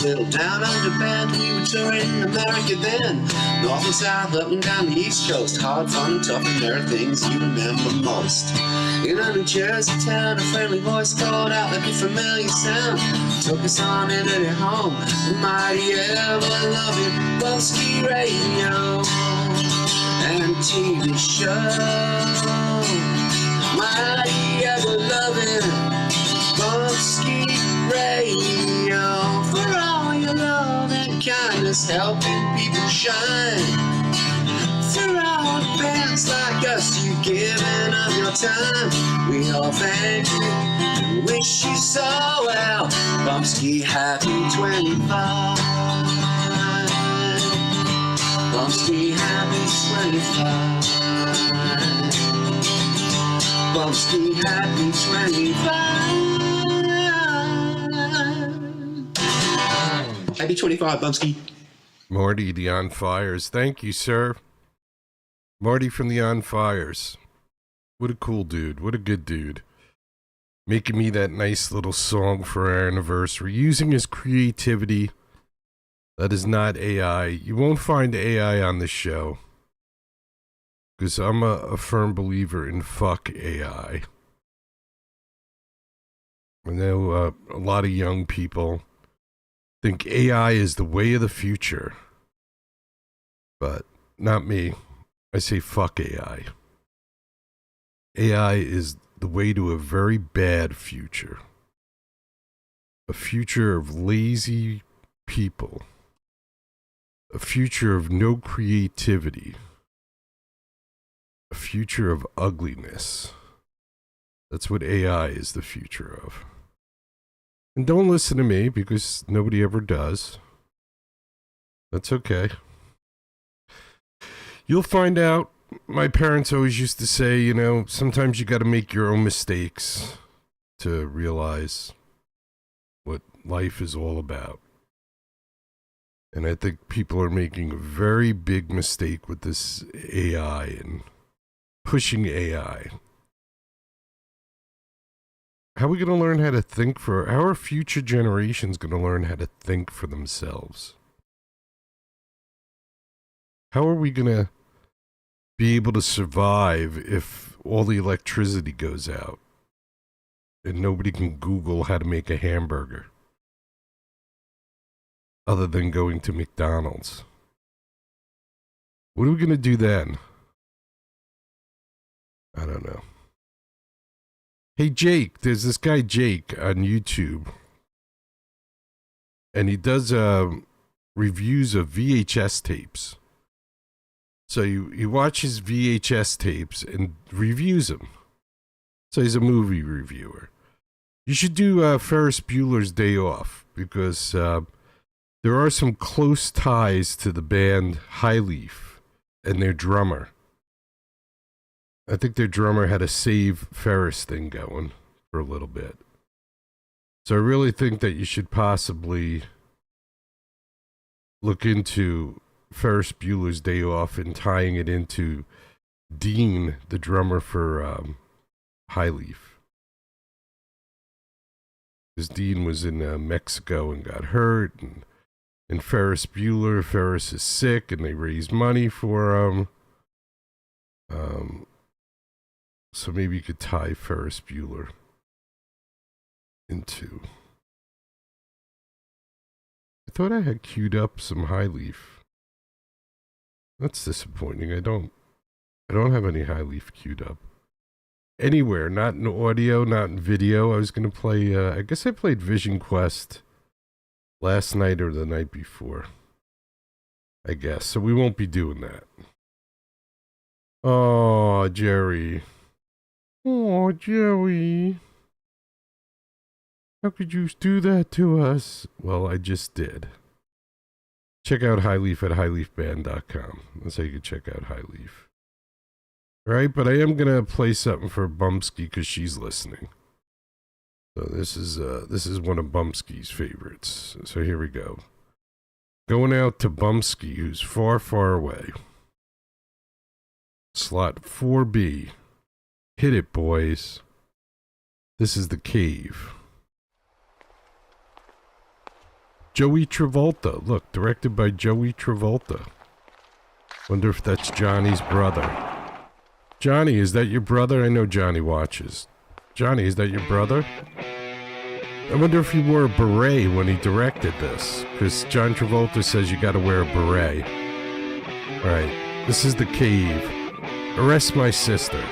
this little down under band. We were touring America then, north and south, up and down the East Coast. Hard, fun, tough, and there are things you remember most. In a New Jersey town, a friendly voice called out like a familiar sound. Took us on into their home, the mighty ever-loving Bumpskey Radio and TV show. Mighty ever-loving Bumpskey Radio, for all your love and kindness, helping people shine. For all fans like us, you giving of your time, we all thank you and wish you so well. Bumpskey, happy 25. Bumpskey, happy 25. Bumpskey, happy 25. Happy 25, Bumpskey. Marty, the On Fires. Thank you, sir. Marty from the On Fires. What a cool dude. What a good dude. Making me that nice little song for our anniversary. Using his creativity. That is not AI. You won't find AI on this show. Because I'm a firm believer in fuck AI. I know a lot of young people think AI is the way of the future. But not me. I say fuck AI. AI is the way to a very bad future. A future of lazy people. A future of no creativity. A future of ugliness. That's what AI is the future of. And don't listen to me because nobody ever does. That's okay. You'll find out. My parents always used to say, you know, sometimes you got to make your own mistakes to realize what life is all about. And I think people are making a very big mistake with this AI and pushing AI. How are we going to learn how to think how are future generations going to learn how to think for themselves? How are we going to be able to survive if all the electricity goes out and nobody can Google how to make a hamburger other than going to McDonald's? What are we going to do then? I don't know. Hey, Jake, there's this guy Jake on YouTube, and he does reviews of VHS tapes. So you watch his VHS tapes and reviews them. So he's a movie reviewer. You should do Ferris Bueller's Day Off, because there are some close ties to the band Highleaf and their drummer. I think their drummer had a Save Ferris thing going for a little bit. So I really think that you should possibly look into Ferris Bueller's Day Off and tying it into Dean, the drummer for Highleaf. Because Dean was in Mexico and got hurt, and Ferris is sick, and they raise money for him. So maybe you could tie Ferris Bueller into. I thought I had queued up some Highleaf. That's disappointing. I don't have any Highleaf queued up anywhere. Not in audio, not in video. I was gonna play. I guess I played Vision Quest last night or the night before. I guess so. We won't be doing that. Oh, Jerry. Oh, Jerry. How could you do that to us? Well, I just did. Check out Highleaf at highleafband.com. That's how you can check out Highleaf. Right, but I am going to play something for Bumpskey because she's listening. So this is one of Bumpskey's favorites. So here we go. Going out to Bumpskey, who's far, far away. Slot 4B. Hit it, boys. This is The Cave. Joey Travolta. Look, directed by Joey Travolta. Wonder if that's Johnny's brother. Johnny, is that your brother? I know Johnny watches. Johnny, is that your brother? I wonder if he wore a beret when he directed this. Because John Travolta says you gotta wear a beret. Alright, this is The Cave. Arrest My Sister.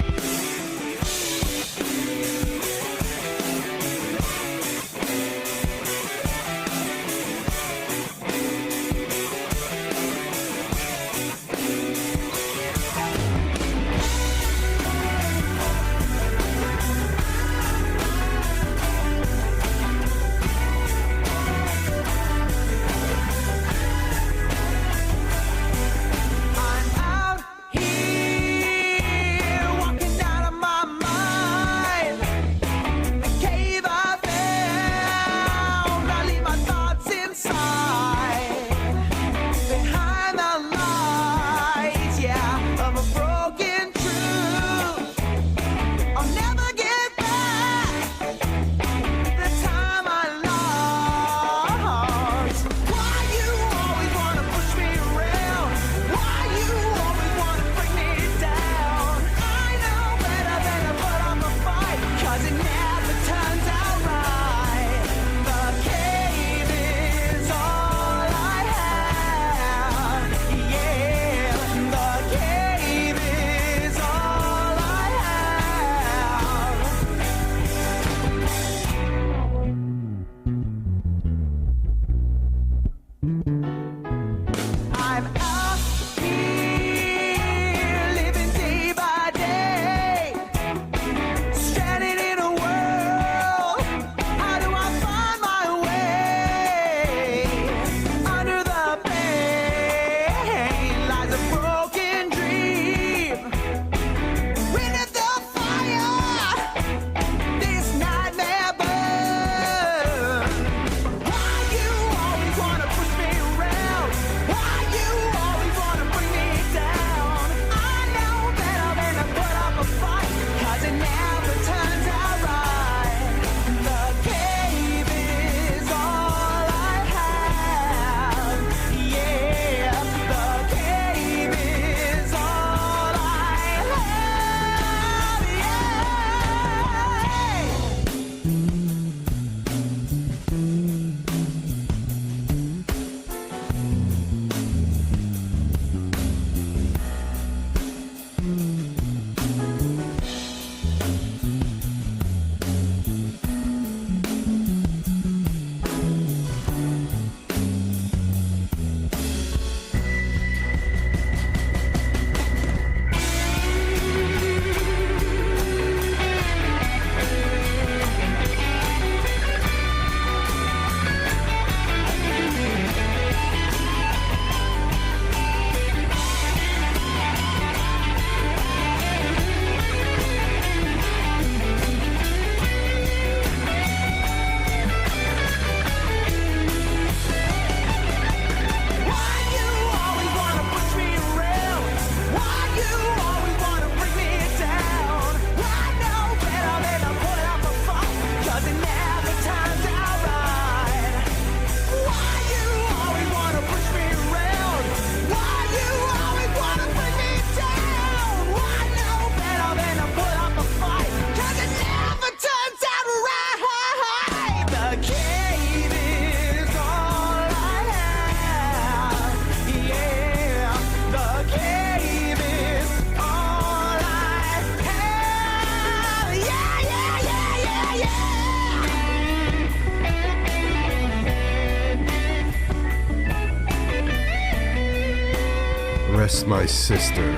Arrest My Sister.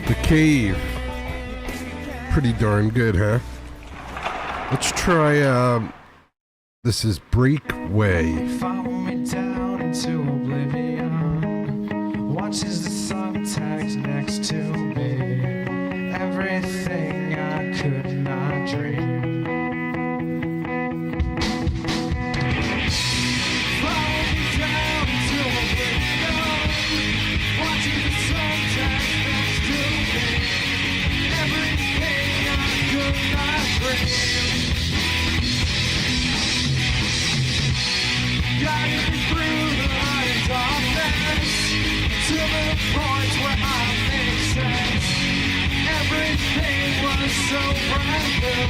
The Cave. Pretty darn good, huh? Let's try, this is Breakway. Follow me down into oblivion. Watches the thumbtacks next to me. Everything I could not dream. Follow me down into oblivion. Watching the thumbtacks next to me. Everything I could not dream. guiding me through the light and darkness to the point where I make sense. Everything was so brand new,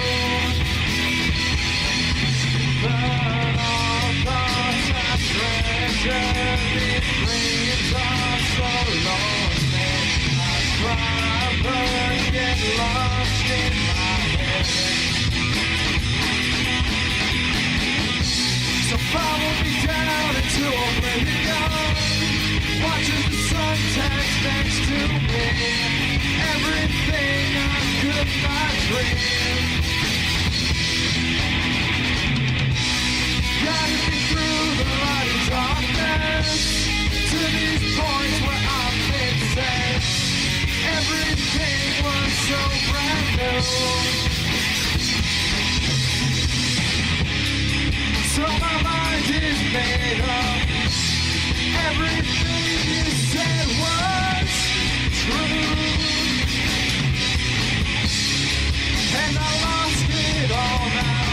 but all thoughts and treasure, these dreams are so lonely. I cry, burn, get lost in my head. So follow me down into oblivion, watching the sun text next to me. Everything I could not dream, guiding me through the light and darkness to these points where I make sense. Everything was so brand new. So my mind is made up. Everything you said was true, and I lost it all now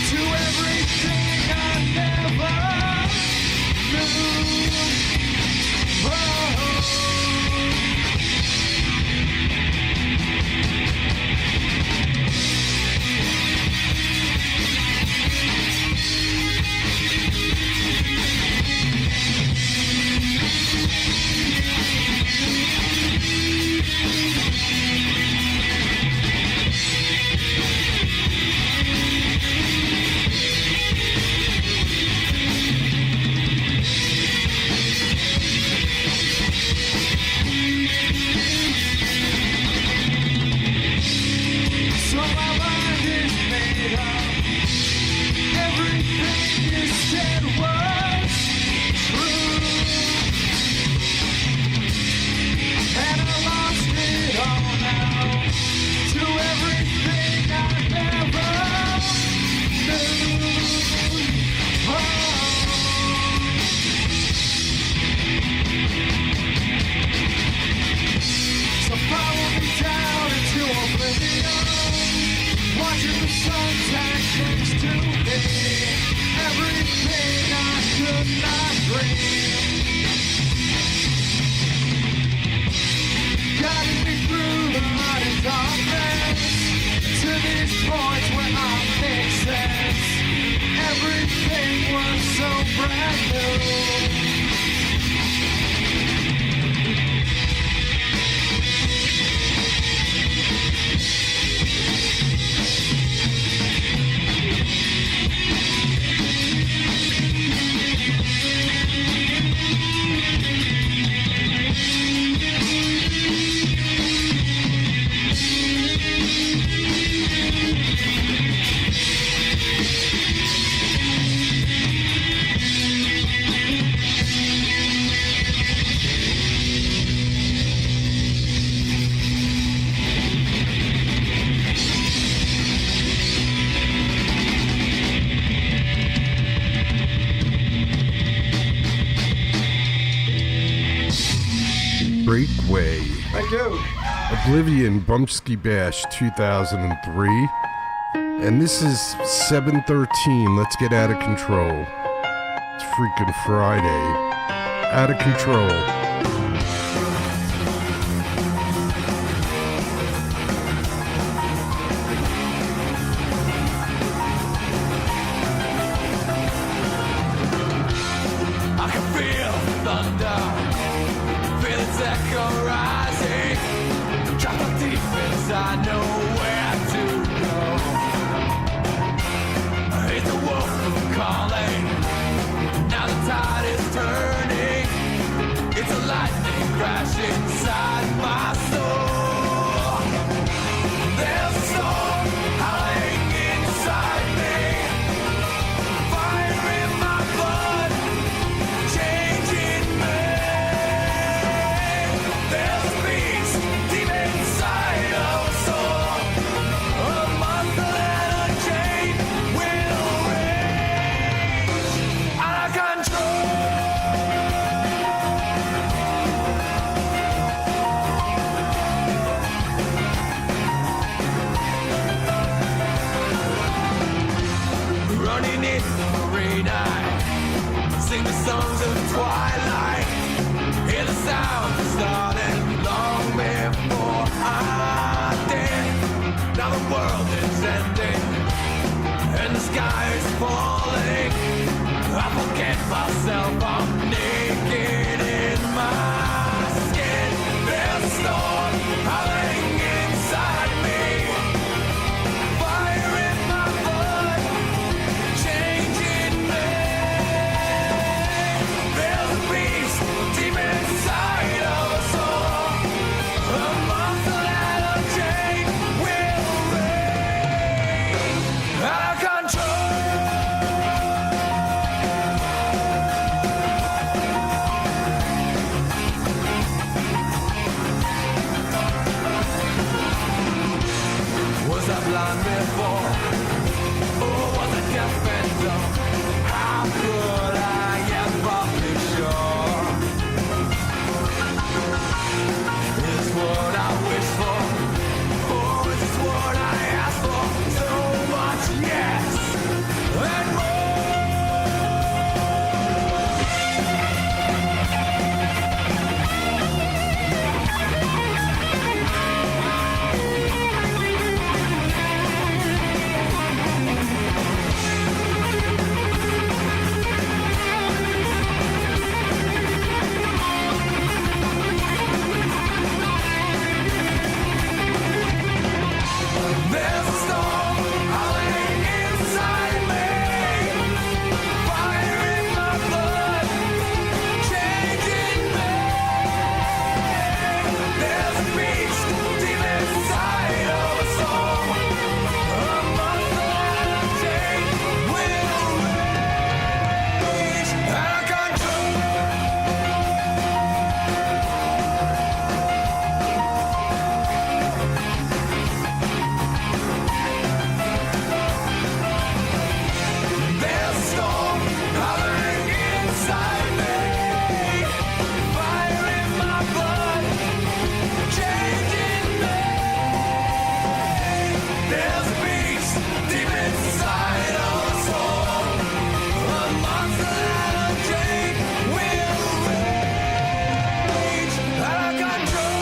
to everything I never knew. Oh. So my mind is made up. Everything you said was true, and I lost it all now to everything I never knew. So follow me down into oblivion, watching the sunset next to me. Everything I could not dream, guiding me through the light and darkness to these points where I make sense. Everything was so brand new. Great Way. Thank you. Oblivion, Bumpskey Bash 2003. And this is 7:13. Let's get out of control. It's freaking Friday. Out of control. I can feel thunder, feel its echo rising. Trapped up deep inside, know where to go. It's a wolf calling. Now the tide is turning. It's a lightning world is ending and the sky is falling. I forget myself, I'm naked in my skin. There's a storm howling inside me, fire in my blood, changing me. There's a beast deep inside of us all, a monster that unchained will reign out of control. Was I blind before? Or was I deaf and dumb? How could I ever be sure? Is what I wish for? Or is this what I ask for? So much yes and more. There's a storm howling inside me, fire in my blood, changing me. There's a beast deep inside of us all, a monster that unchained will rage out of control. There's a storm howling inside me, fire in my blood, changing me. There's a beast deep inside of us all, a monster that unchained will rage out of control.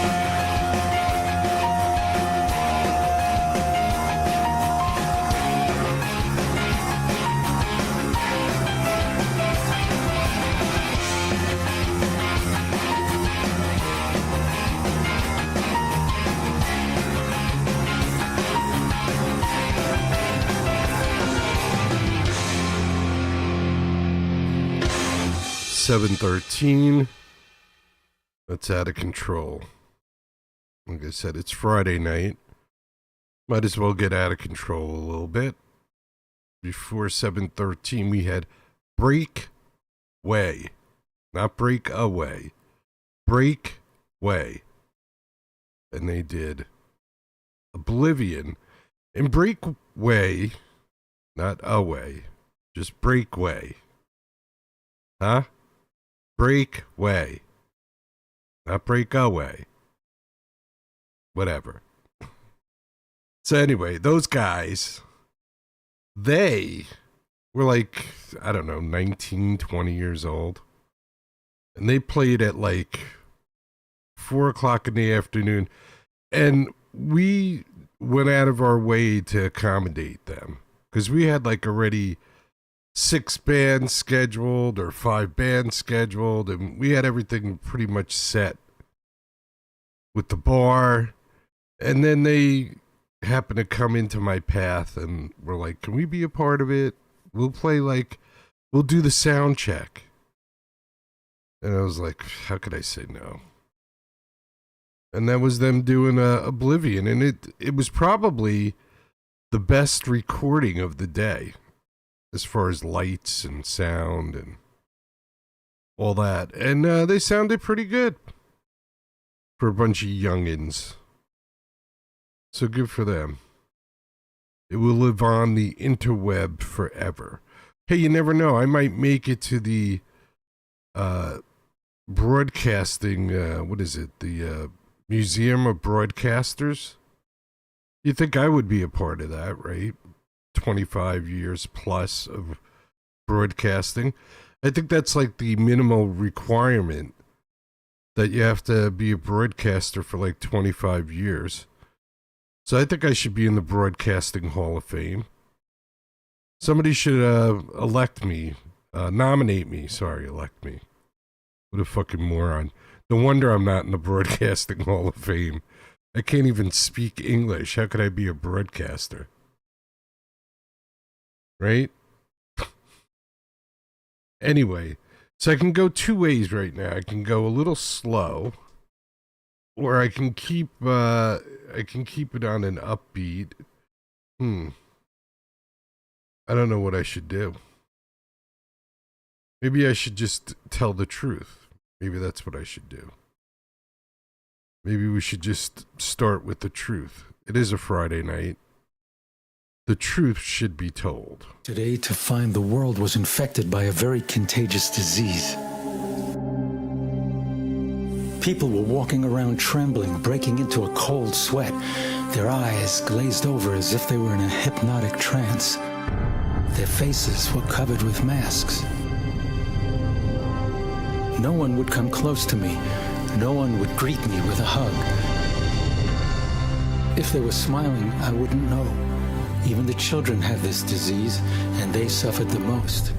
$7:13. That's out of control. Like I said, it's Friday night. Might as well get out of control a little bit. Before 7:13, we had Break Way. Not Break Away. Break Way. And they did Oblivion. And Break Way, not Away, just Break Way. Huh? Break Way. Not Break Away. Whatever. So anyway, those guys, they were like, I don't know, 19, 20 years old. And they played at like 4 o'clock in the afternoon. And we went out of our way to accommodate them. Because we had like already 6 bands scheduled or 5 bands scheduled. And we had everything pretty much set with the bar. And then they happened to come into my path and were like, can we be a part of it? We'll do the sound check. And I was like, how could I say no? And that was them doing Oblivion. And it was probably the best recording of the day as far as lights and sound and all that. And they sounded pretty good for a bunch of youngins. So good for them. It will live on the interweb forever. Hey, you never know. I might make it to the broadcasting, what is it? The Museum of Broadcasters. You think I would be a part of that, right? 25 years plus of broadcasting. I think that's like the minimal requirement, that you have to be a broadcaster for like 25 years. So I think I should be in the Broadcasting Hall of Fame. Somebody should elect me, nominate me. Sorry, elect me. What a fucking moron. No wonder I'm not in the Broadcasting Hall of Fame. I can't even speak English. How could I be a broadcaster? Right? Anyway, so I can go two ways right now. I can go a little slow, or I can keep it on an upbeat. I don't know what I should do. Maybe I should just tell the truth. Maybe that's what I should do. Maybe we should just start with the truth. It is a Friday night. The truth should be told. Today, to find the world was infected by a very contagious disease. People were walking around trembling, breaking into a cold sweat, their eyes glazed over as if they were in a hypnotic trance. Their faces were covered with masks. No one would come close to me. No one would greet me with a hug. If they were smiling, I wouldn't know. Even the children had this disease, and they suffered the most.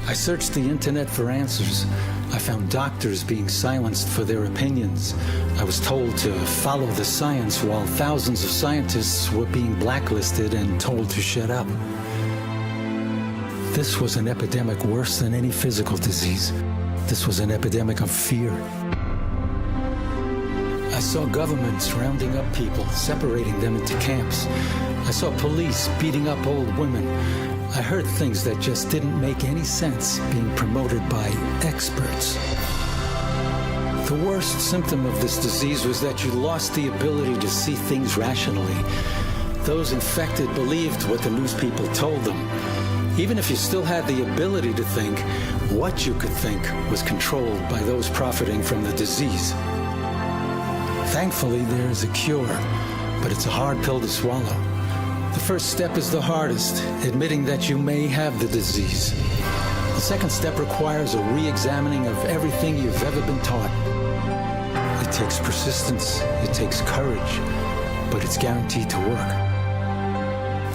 I searched the internet for answers. I found doctors being silenced for their opinions. I was told to follow the science while thousands of scientists were being blacklisted and told to shut up. This was an epidemic worse than any physical disease. This was an epidemic of fear. I saw governments rounding up people, separating them into camps. I saw police beating up old women. I heard things that just didn't make any sense being promoted by experts. The worst symptom of this disease was that you lost the ability to see things rationally. Those infected believed what the news people told them. Even if you still had the ability to think, what you could think was controlled by those profiting from the disease. Thankfully, there is a cure, but it's a hard pill to swallow. The first step is the hardest, admitting that you may have the disease. The second step requires a re-examining of everything you've ever been taught. It takes persistence, it takes courage, but it's guaranteed to work.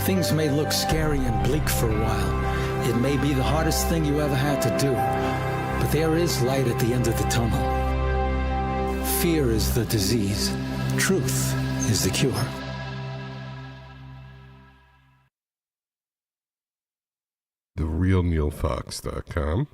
Things may look scary and bleak for a while. It may be the hardest thing you ever had to do, but there is light at the end of the tunnel. Fear is the disease. Truth is the cure. TheRealNeilFox.com.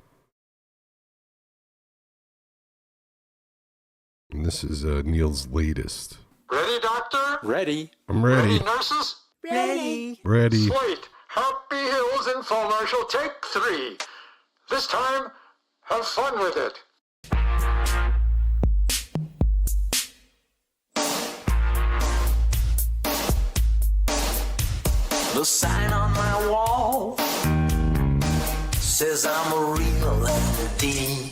And this is Neil's latest. Ready, Doctor? Ready? I'm ready. Ready, nurses? Ready. Ready. Slate, Happy Hills infomercial, take 3. This time, have fun with it. The sign on my wall says I'm a real entity.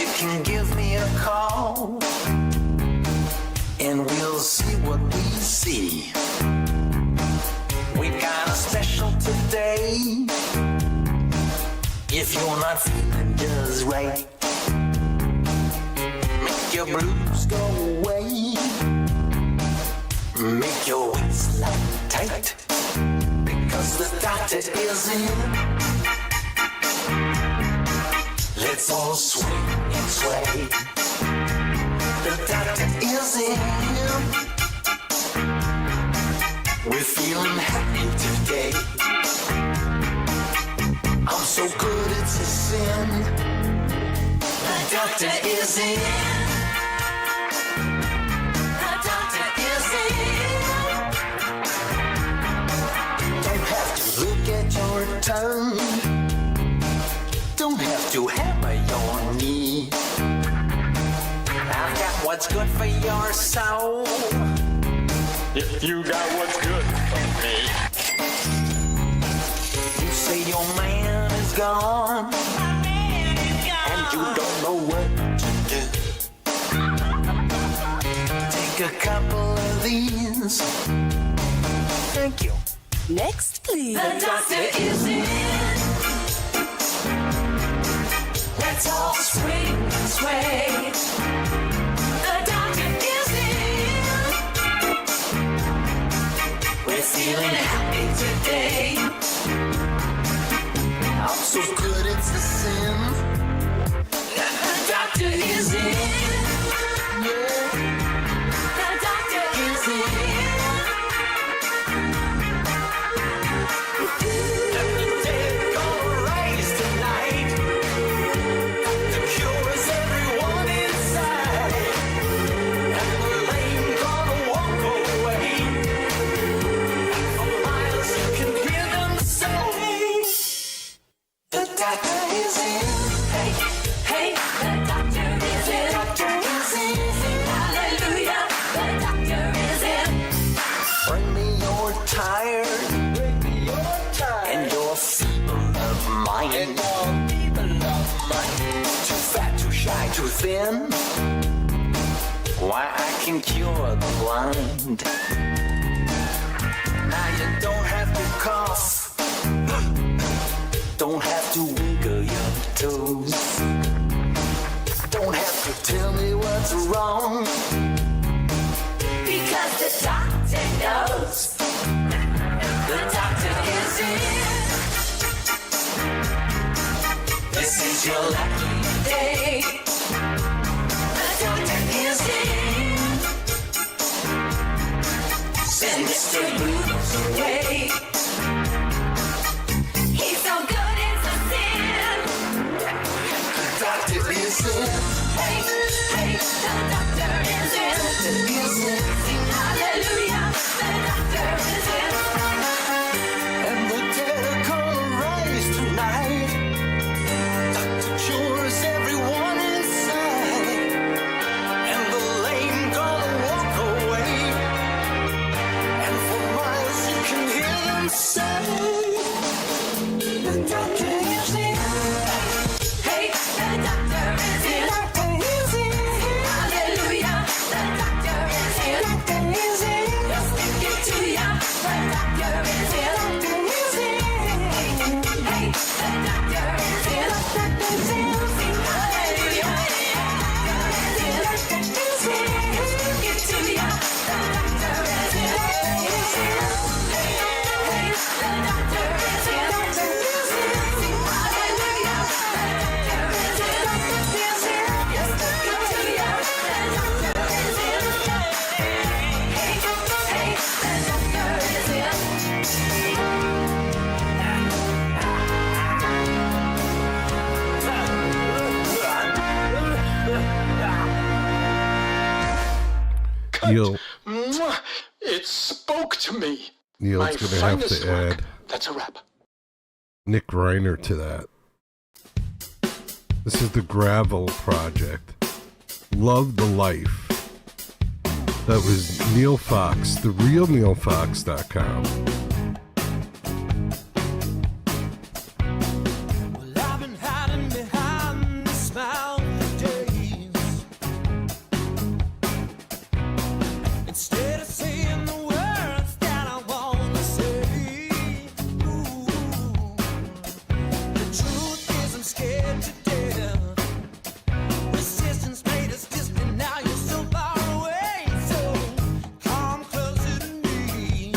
You can give me a call and we'll see what we see. We've got a special today. If you're not feeling just right, make your blues go away. Make your waistline tight, because the doctor is in. Let's all swing and sway. The doctor is in. We're feeling happy today. I'm so good it's a sin. The doctor is in. Look at your tongue. Don't have to hammer your knee. I've got what's good for your soul. If you got what's good for me. You say your man is gone, and you don't know what to do. Take a couple of these. Thank you. Next, please. The doctor is in. Let's all swing and sway. The doctor is in. feeling happy today. I'm so good it's a sin. The doctor is in. Yeah. The doctor is in. And the dead gonna rise tonight. The cure is everyone inside. And the lame gonna walk away. For miles you can hear them say, the doctor is in. Hey, hey, the doctor is in. The doctor is in. Sing hallelujah, the doctor is in. Bring me your tired. And your feeble of mind. Too fat, too shy, too thin. Why, I can cure the blind. Now you don't have to cough. Don't have to wiggle your toes. Don't have to tell me what's wrong. Because the doctor knows. The doctor is in. This is your lucky day. The doctor is in. Send Mr. Blues away. He's so good it's a sin. The doctor is in. Hey, hey, the doctor is in. The doctor is in. Sing hallelujah, the doctor is in. And the dead are gonna rise tonight. Doctor cures everyone inside. And the lame gonna walk away. And for miles you can hear them say, the doctor is in. Hey, the doctor is in. The doctor is in. Hallelujah, the doctor is in. The doctor is in. He'll speak it to ya. The doctor is in. The doctor is in. Hey, the doctor is in. The doctor is in. Sing hallelujah. The doctor is in. The doctor is in. He'll speak it to ya. The doctor is in. The doctor is in. Hey, hey, the doctor is in. The doctor is in. Sing hallelujah. The doctor is in. The doctor is in. He'll speak it to ya. The doctor is in. Hey, hey, the doctor is in. Neil, Mwah! It spoke to me. Neil's My going to have finest to work. add That's a wrap. Nick Reiner to that. This is the Gravel Project. Love the Life. That was Neil Fox, the real NeilFox.com. Well, I've been hiding behind the smile for days. Instead of saying the words that I want to say. Ooh, the truth is I'm scared to death. Resistance made us distant, now you're so far away. So come closer to me.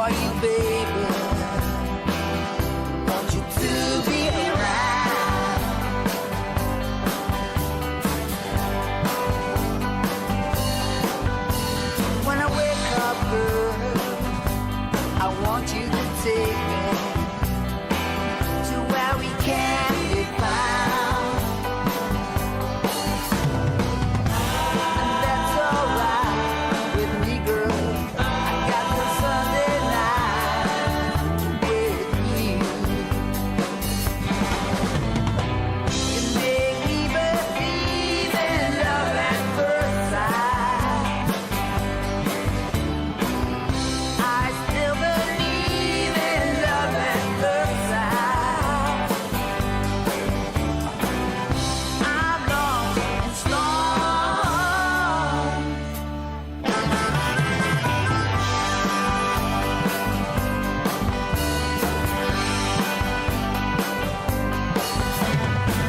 for you, baby. Want you to be around. When I wake up, girl, I want you to take me to where we can be found. And that's alright with me, girl. I got the Sunday night with you. You make me believe in love at first sight. I still believe in love at first sight. I'm lost and strong.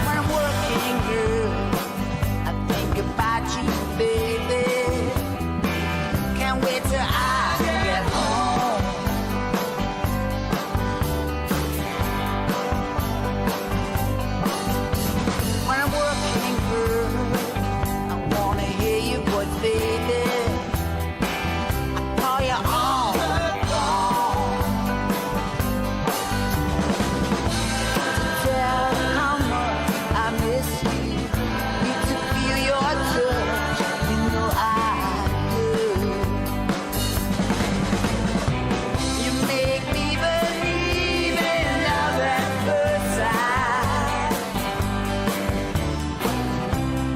When I'm working, girl, I think about you, baby. Can't wait till I get home. When I'm working, girl, I wanna hear your voice, baby. I call you on the phone to tell how much I miss you. Need to feel your touch, you know I do. You make me believe in love at first sight.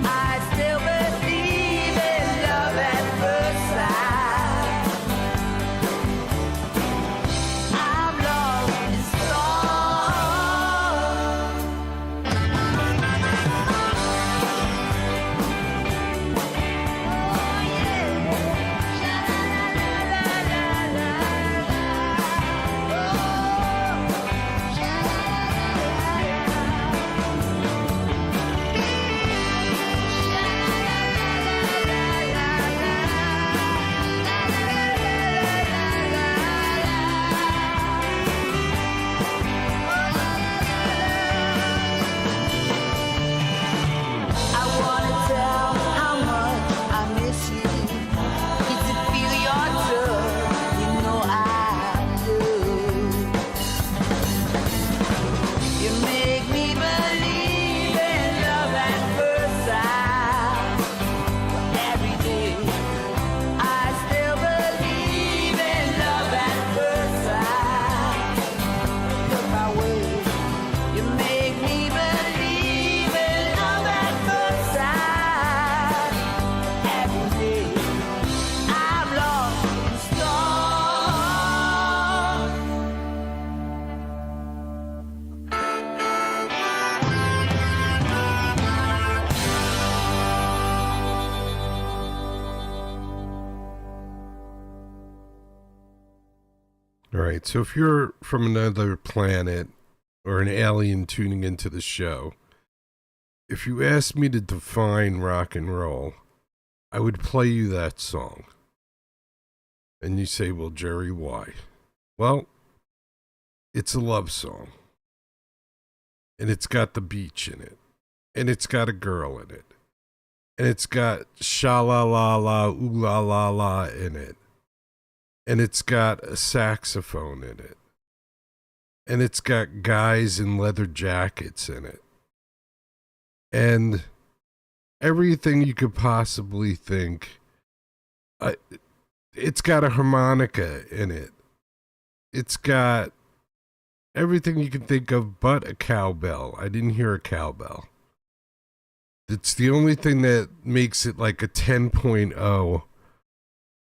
I still believe in love at first sight. I'm lost and strong. I wanna tell how much I miss you. Need to feel your touch, you know I do. You make me believe in love at first sight. Every day, I still believe in love at first sight. Look my way, you make me believe in love at first sight. Every day, I'm lost and strong. All right. So if you're from another planet or an alien tuning into the show, if you asked me to define rock and roll, I would play you that song. And you say, well, Jerry, why? Well, it's a love song. And it's got the beach in it. And it's got a girl in it. And it's got sha-la-la-la, ooh-la-la-la in it. And it's got a saxophone in it. And it's got guys in leather jackets in it. And everything you could possibly think. It's got a harmonica in it. It's got everything you can think of but a cowbell. I didn't hear a cowbell. It's the only thing that makes it like a 10.0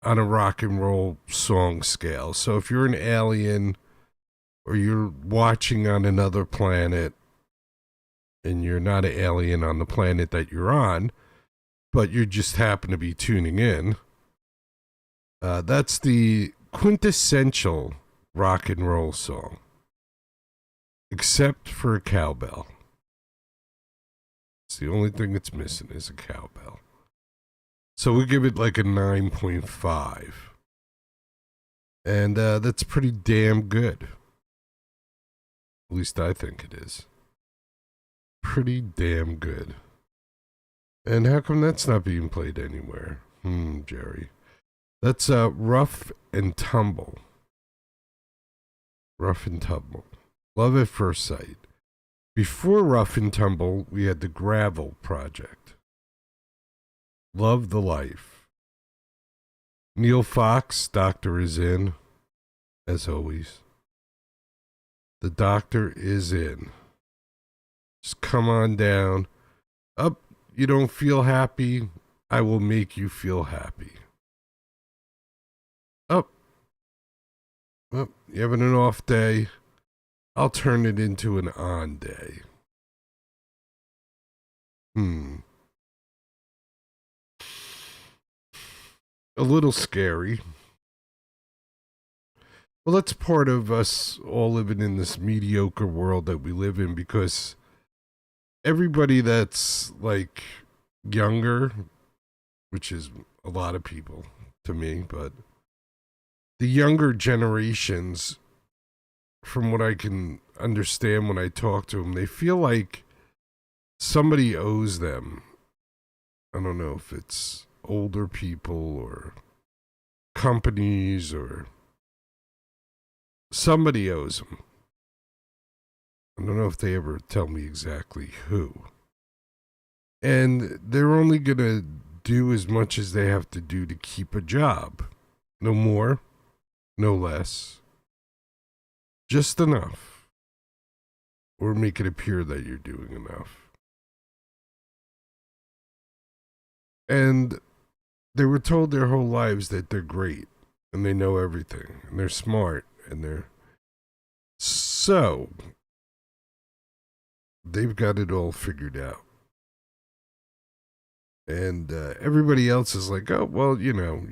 on a rock and roll song scale. So if you're an alien or you're watching on another planet and you're not an alien on the planet that you're on, but you just happen to be tuning in, that's the quintessential rock and roll song. Except for a cowbell. It's the only thing it's missing is a cowbell. So we give it like a 9.5. And that's pretty damn good. At least I think it is. Pretty damn good. And how come that's not being played anywhere? Jerry. That's Rough and Tumble. Rough and Tumble. Love at First Sight. Before Rough and Tumble, we had the Gravel Project. Love the Life. Neil Fox, Doctor is in, as always. The Doctor is in. Just come on down. Up, you don't feel happy? I will make you feel happy. Up, you having an off day? I'll turn it into an on day. A little scary. Well, that's part of us all living in this mediocre world that we live in, because everybody that's like younger, which is a lot of people to me, but the younger generations, from what I can understand when I talk to them, they feel like somebody owes them. I don't know if it's older people or companies or somebody owes them. I don't know if they ever tell me exactly who. And they're only going to do as much as they have to do to keep a job. No more, no less. Just enough. Or make it appear that you're doing enough. And they were told their whole lives that they're great and they know everything and they're smart and they're so they've got it all figured out. And everybody else is like, oh, well, you know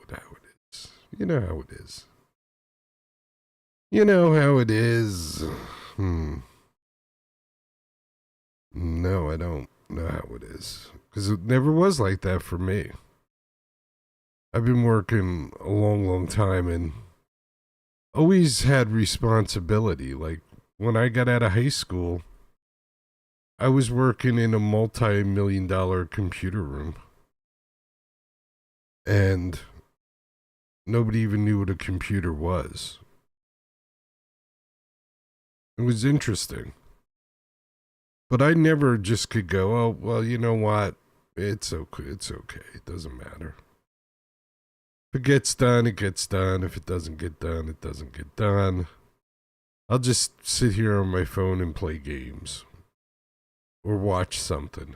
how it is. You know how it is. You know how it is. No, I don't know how it is. Because it never was like that for me. I've been working a long, long time and always had responsibility. Like when I got out of high school, I was working in a multi-million-dollar computer room. And nobody even knew what a computer was. It was interesting. But I never just could go, oh, well, you know what? It's okay. It's okay. It doesn't matter. If it gets done, it gets done. If it doesn't get done, it doesn't get done. I'll just sit here on my phone and play games. Or watch something.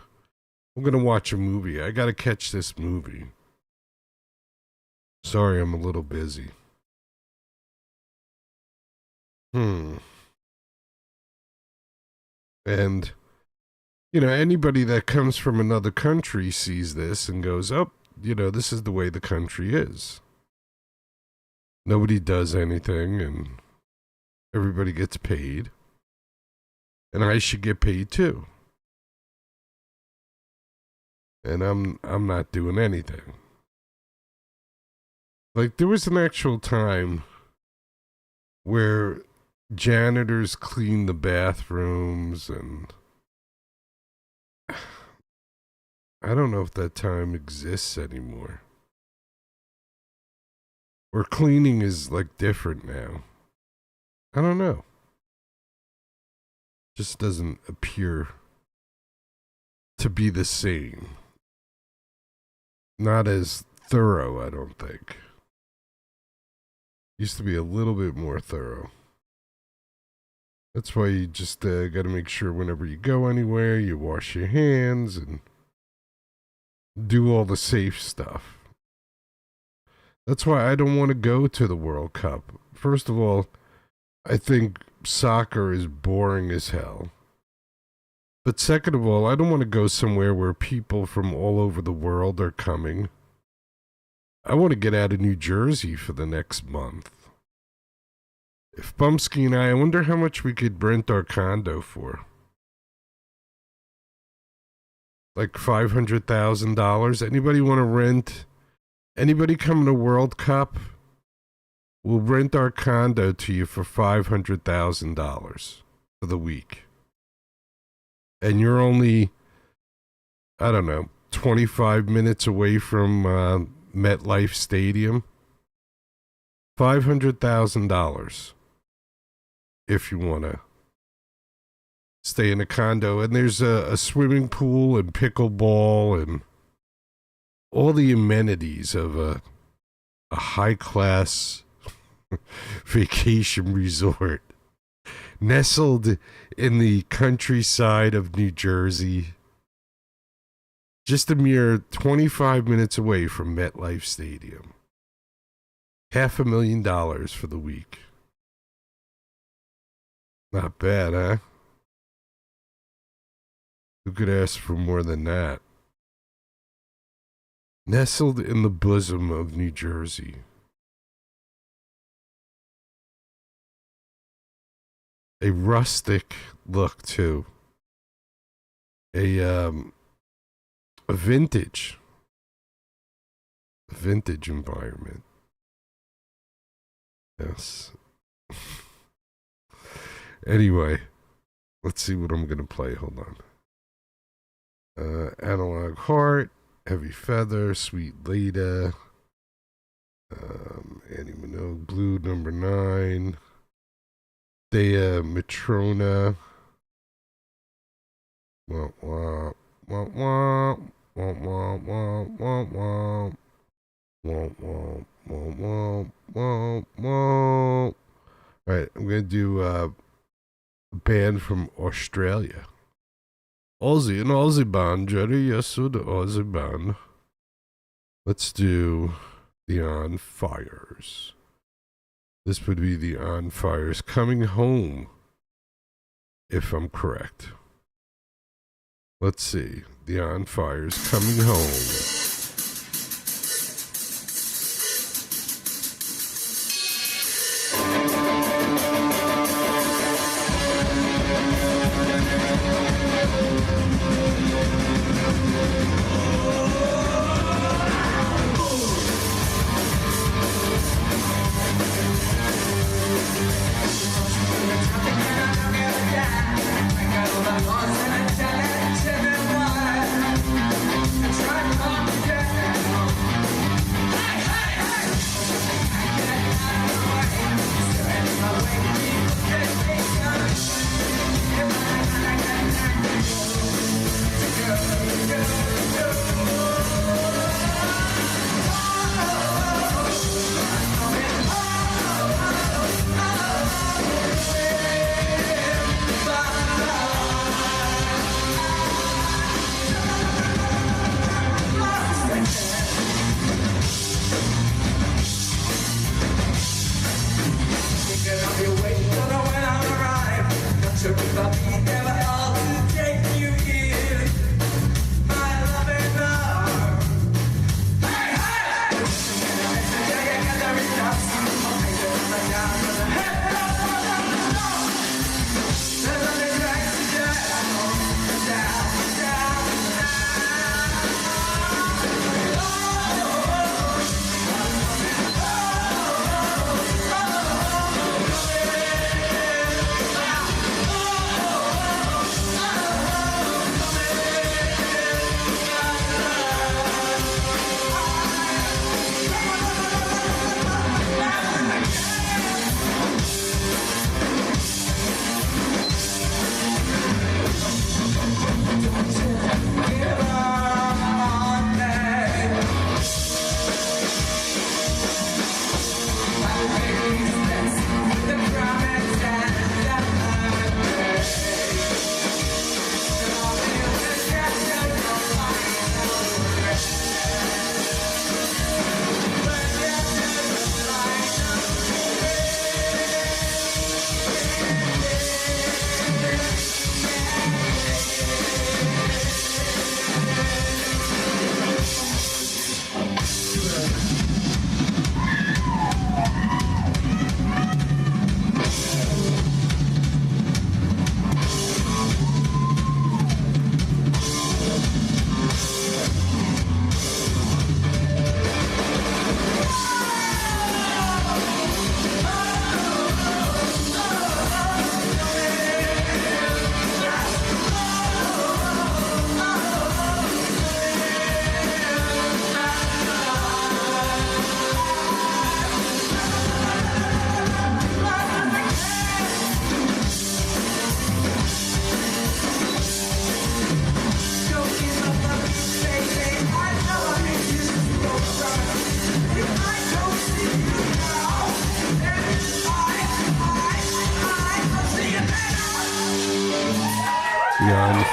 I'm going to watch a movie. I got to catch this movie. Sorry, I'm a little busy. And, you know, anybody that comes from another country sees this and goes, oh, you know, this is the way the country is. Nobody does anything and everybody gets paid. And I should get paid too. And I'm not doing anything. Like there was an actual time where janitors cleaned the bathrooms and I don't know if that time exists anymore. Or cleaning is like different now. I don't know. Just doesn't appear to be the same. Not as thorough, I don't think. Used to be a little bit more thorough. That's why you just got to make sure whenever you go anywhere, you wash your hands and do all the safe stuff. That's why I don't want to go to the World Cup. First of all, I think soccer is boring as hell. But second of all, I don't want to go somewhere where people from all over the world are coming. I want to get out of New Jersey for the next month. If Bumpskey and I wonder how much we could rent our condo for. Like $500,000. Anybody want to rent? Anybody coming to World Cup? we'll rent our condo to you for $500,000 for the week. And you're only, I don't know, 25 minutes away from MetLife Stadium. $500,000 if you want to stay in a condo. And there's a swimming pool and pickleball and all the amenities of a high-class vacation resort nestled in the countryside of New Jersey, just a mere 25 minutes away from MetLife Stadium. $500,000 for the week. Not bad, huh? Who could ask for more than that? Nestled in the bosom of New Jersey. A rustic look, too. A vintage environment. Yes. Anyway, let's see what I'm going to play. Hold on. Analog Heart, Heavy Feather, Sweet Leda, Annie Minogue, Blue number 9, Dea Matrona, wah, wah, wah, wah, wah, wah, wah, wah, wah, wah, wah, wah, wah, wah. All right, I'm going to do a band from Australia. Aussie, an Aussie band, Jerry. Yes, so the Aussie band. Let's do the On Fires. This would be the On Fires Coming Home, if I'm correct. Let's see. The On Fires Coming Home. Try to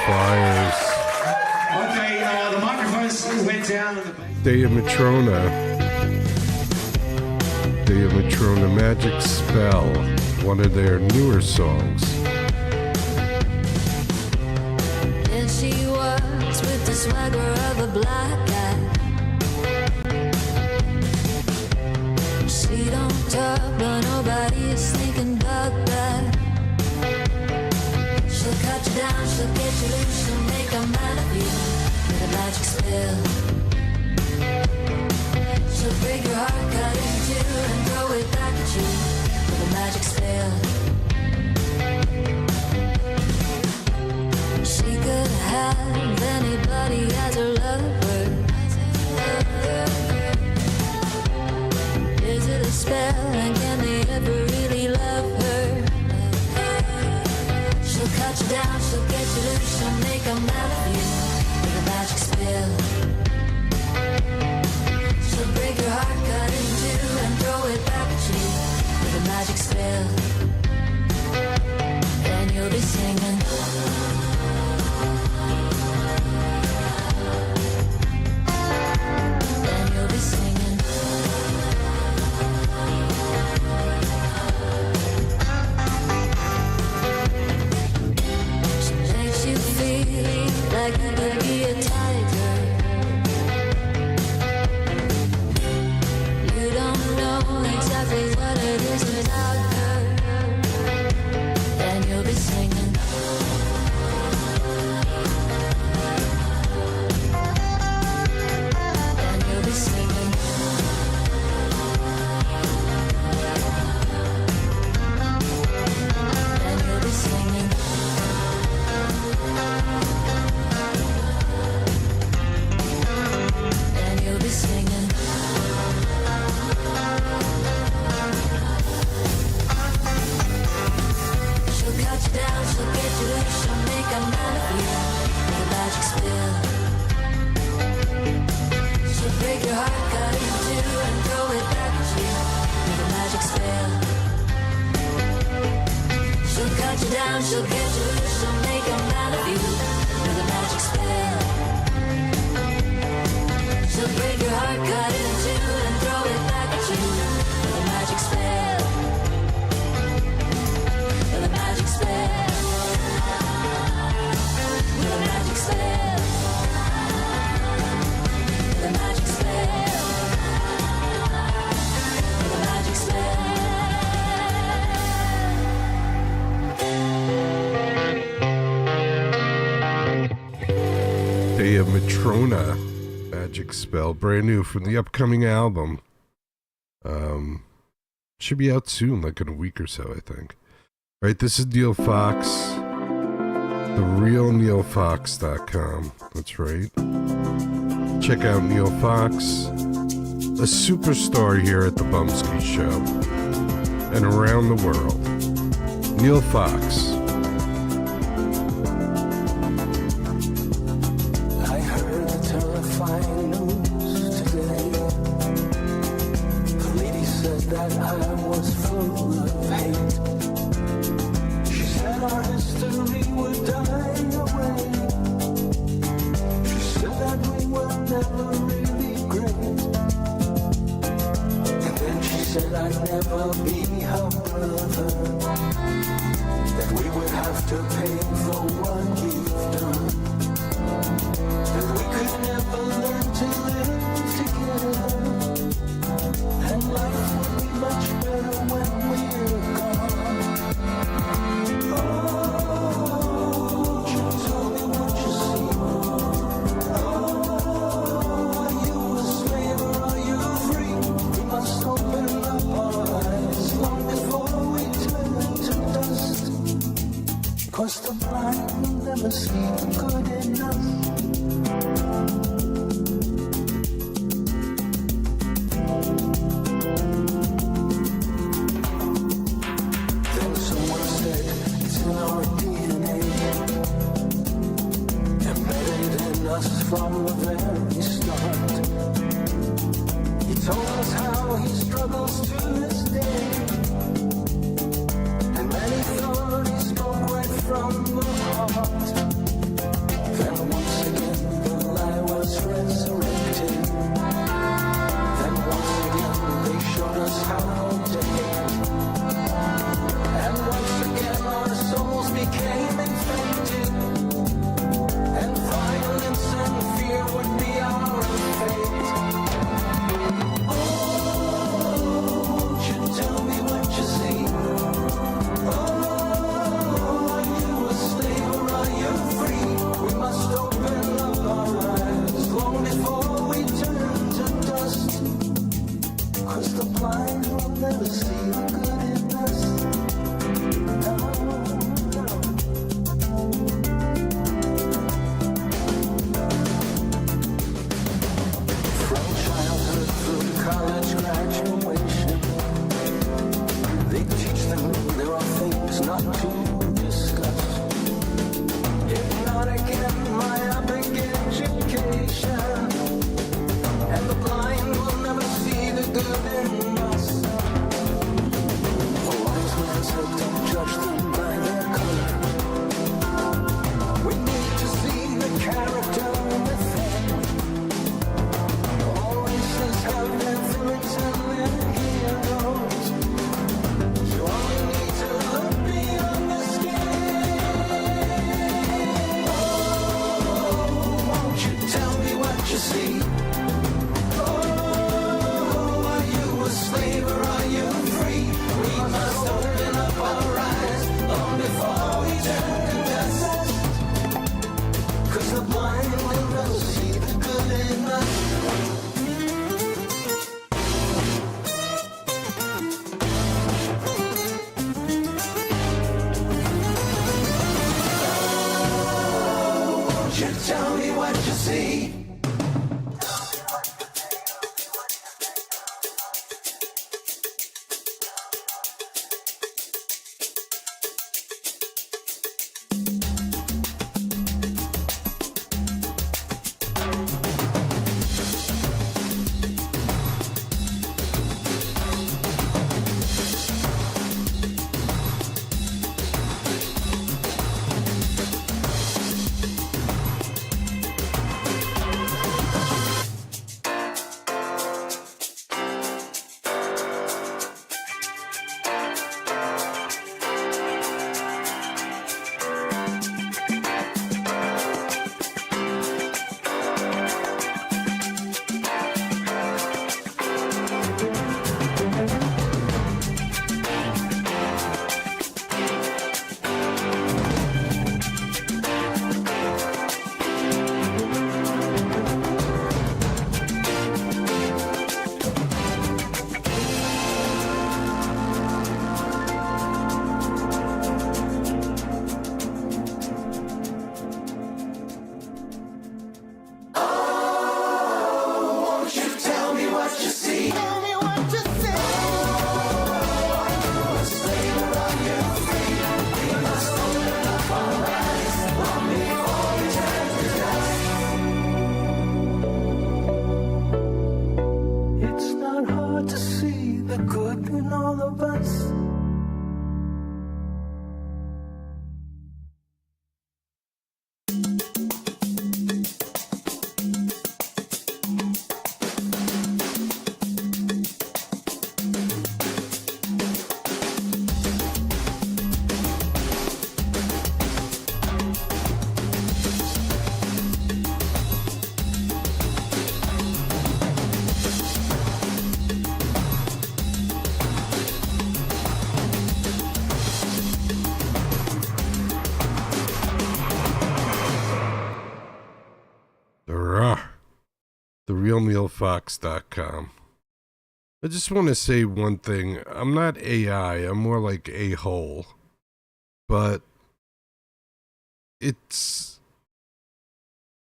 Flyers. Okay, the microphones went down in the back. Day of Matrona. Day of Matrona, Magic Spell, one of their newer songs. And she walks with the swagger of a black guy. She don't talk, but nobody is thinking about that. She'll cut you down, she'll get you loose, she'll make a man of you with a magic spell. She'll break your heart, cut it in two, and throw it back at you with a magic spell. She could have anybody as her lover. Is it a spell, and can they ever really love her? She'll cut you down, she'll get you loose, she'll make a man of you with a magic spell. She'll break your heart, cut it in two, and throw it back at you with a magic spell. And you'll be singing. And you'll be singing. She makes you feel like you could be a tiger. You don't know exactly what it is without her. And you'll be singing. And you'll be singing. And you'll be singing. And you'll be singing. She'll cut you down, she'll get you loose, she'll make a man of you with a magic spell. She'll break your heart, cut it in two, and throw it back at you with a magic spell. She'll cut you down, she'll get you loose, she'll make a man of you with a magic spell. She'll break your heart, cut it in two, and throw it back at you with a magic spell. With a magic spell. With a magic spell. With a magic spell. With a magic spell. Day of Matrona, Magic Spell, brand new from the upcoming album. Should be out soon, like in a week or so, I think. All right, this is Neil Fox, therealneilfox.com. That's right. Check out Neil Fox, a superstar here at the Bumpskey Show and around the world. Neil Fox. I heard the terrifying news today. The lady said that I was full of hate. She said our history would die away. She said that we were never really great. And then she said I'd never be her brother. That we would have to pay for what we've done. That we could never learn to live together. And life would be much better when we're gone. Oh, you tell me what you see. Oh, are you a slave or are you free? We must open up our eyes long before we turn to dust. 'Cause the blind will never see good enough. Then someone said it's in our DNA, embedded in us from the very start. He told us how he struggles to this day, and many thought he spoke right from the heart. the blind will never see the good in us. Won't you tell me what you see? Won't you tell me what you see? Tell me what you see. A slave on your feet. We must open up our eyes long before we turn to dust. It's not hard to see the good in all of us. TheRealNeilFox.com. I just want to say one thing. I'm not AI. I'm more like a-hole. But it's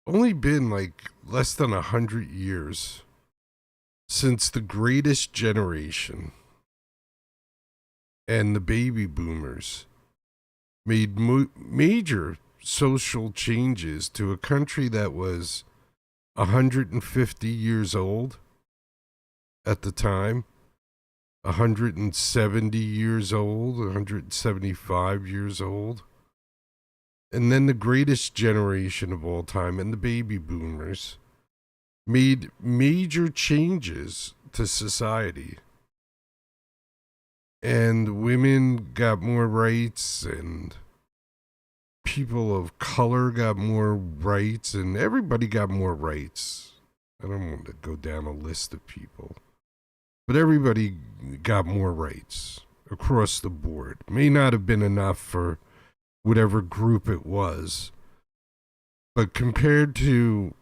only been like less than 100 years since the greatest generation and the baby boomers made major social changes to a country that was 150 years old at the time, 170 years old, 175 years old. And then the greatest generation of all time and the baby boomers made major changes to society. And women got more rights, and people of color got more rights, and everybody got more rights. I don't want to go down a list of people, but everybody got more rights across the board. May not have been enough for whatever group it was, but compared to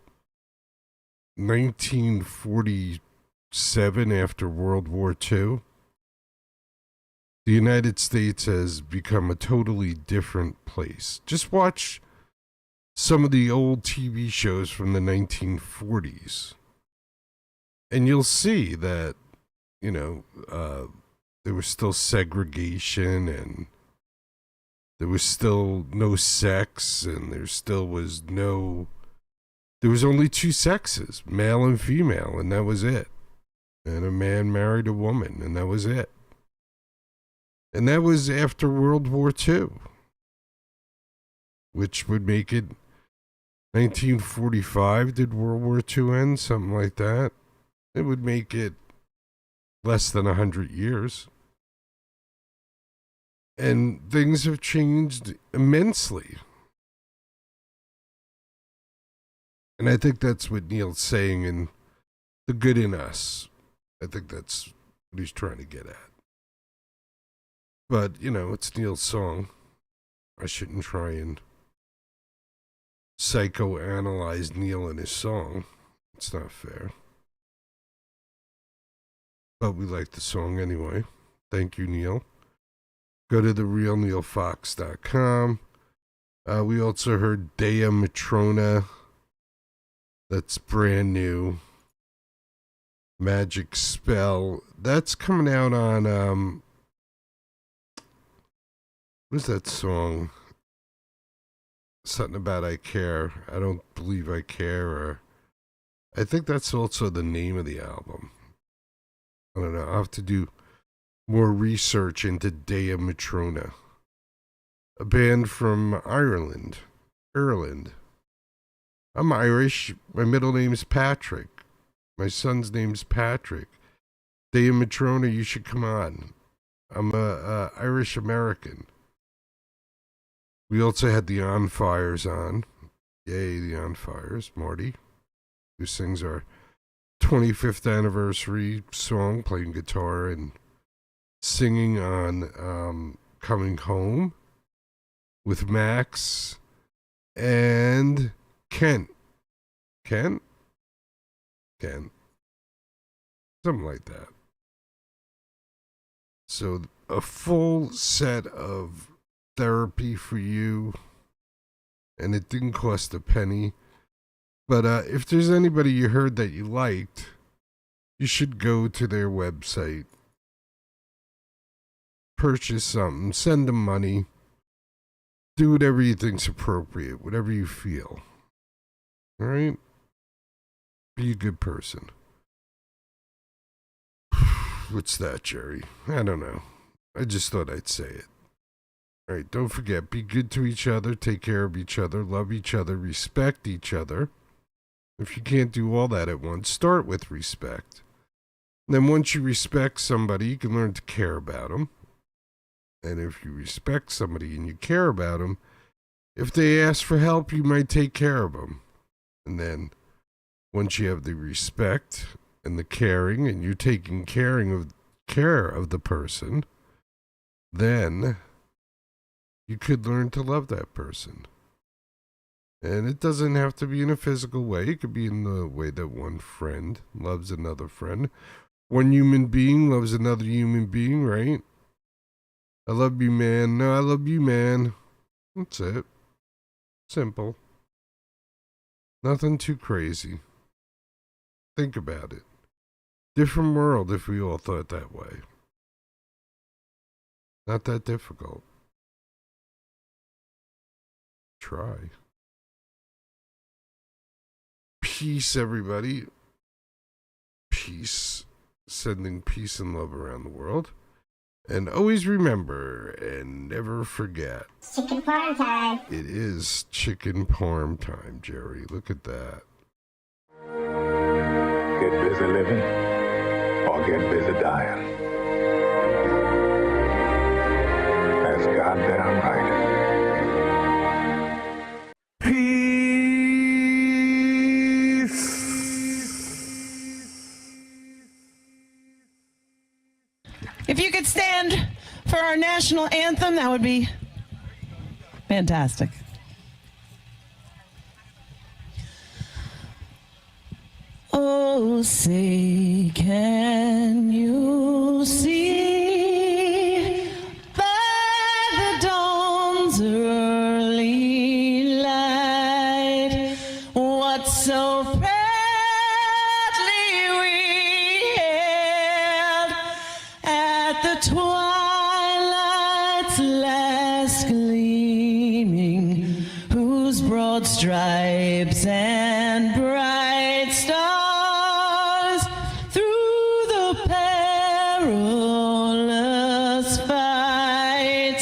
1947 after World War II, the United States has become a totally different place. Just watch some of the old TV shows from the 1940s, and you'll see that, you know, there was still segregation, and there was still no sex, and there was only two sexes, male and female, and that was it. And a man married a woman, and that was it. And that was after World War II, which would make it 1945. Did World War II end? Something like that. It would make it less than 100 years. And things have changed immensely. And I think that's what Neil's saying in The Good in Us. I think that's what he's trying to get at. But, you know, it's Neil's song. I shouldn't try and psychoanalyze Neil and his song. It's not fair. But we like the song anyway. Thank you, Neil. Go to therealneilfox.com. We also heard Dea Matrona. That's brand new. Magic Spell. That's coming out on, what's that song? Something about I Care. I Don't Believe I Care. Or I think that's also the name of the album. I don't know. I'll have to do more research into Dea Matrona. A band from Ireland. I'm Irish. My middle name's Patrick. My son's name's Patrick. Dea Matrona, you should come on. I'm a Irish American. We also had the On Fires on. Yay, the On Fires. Marty, who sings our 25th anniversary song, playing guitar and singing on Coming Home with Max and Kent. Something like that. So a full set of therapy for you, and it didn't cost a penny. But if there's anybody you heard that you liked, you should go to their website, purchase something, send them money, do whatever you think's appropriate, whatever you feel. All right? Be a good person. What's that, Jerry? I don't know. I just thought I'd say it. All right, don't forget, be good to each other, take care of each other, love each other, respect each other. If you can't do all that at once, start with respect. And then once you respect somebody, you can learn to care about them. And if you respect somebody and you care about them, if they ask for help, you might take care of them. And then once you have the respect and the caring, and you're taking care of the person, then you could learn to love that person. And it doesn't have to be in a physical way. It could be in the way that one friend loves another friend. One human being loves another human being, right? I love you, man. No, I love you, man. That's it. Simple. Nothing too crazy. Think about it. Different world if we all thought that way. Not that difficult. Try. Peace, everybody. Peace. Sending peace and love around the world. And always remember and never forget. Chicken parm time. It is chicken parm time, Jerry. Look at that. Get busy living or get busy dying. That's goddamn right. If you could stand for our national anthem, that would be fantastic. Oh, say, can you see by the dawn's early light what so proudly we hailed at the twilight's last gleaming, whose broad stripes and bright stars through the perilous fight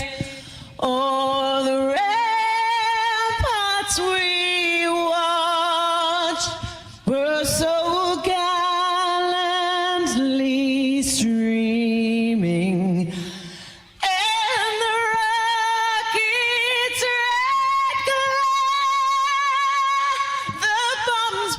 o'er the ramparts we watched were so gallantly streaming, and the rocket's red glare, the bombs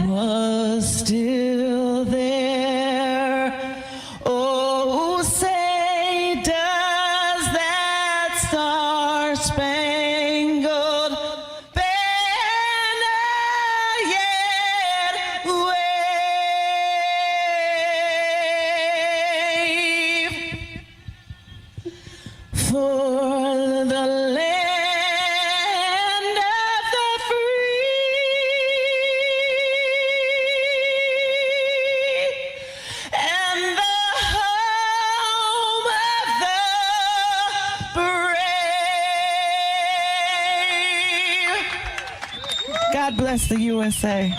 was still there. Oh, say does that star-spangled banner yet wave for the land of the free and the home of the brave. God bless the USA.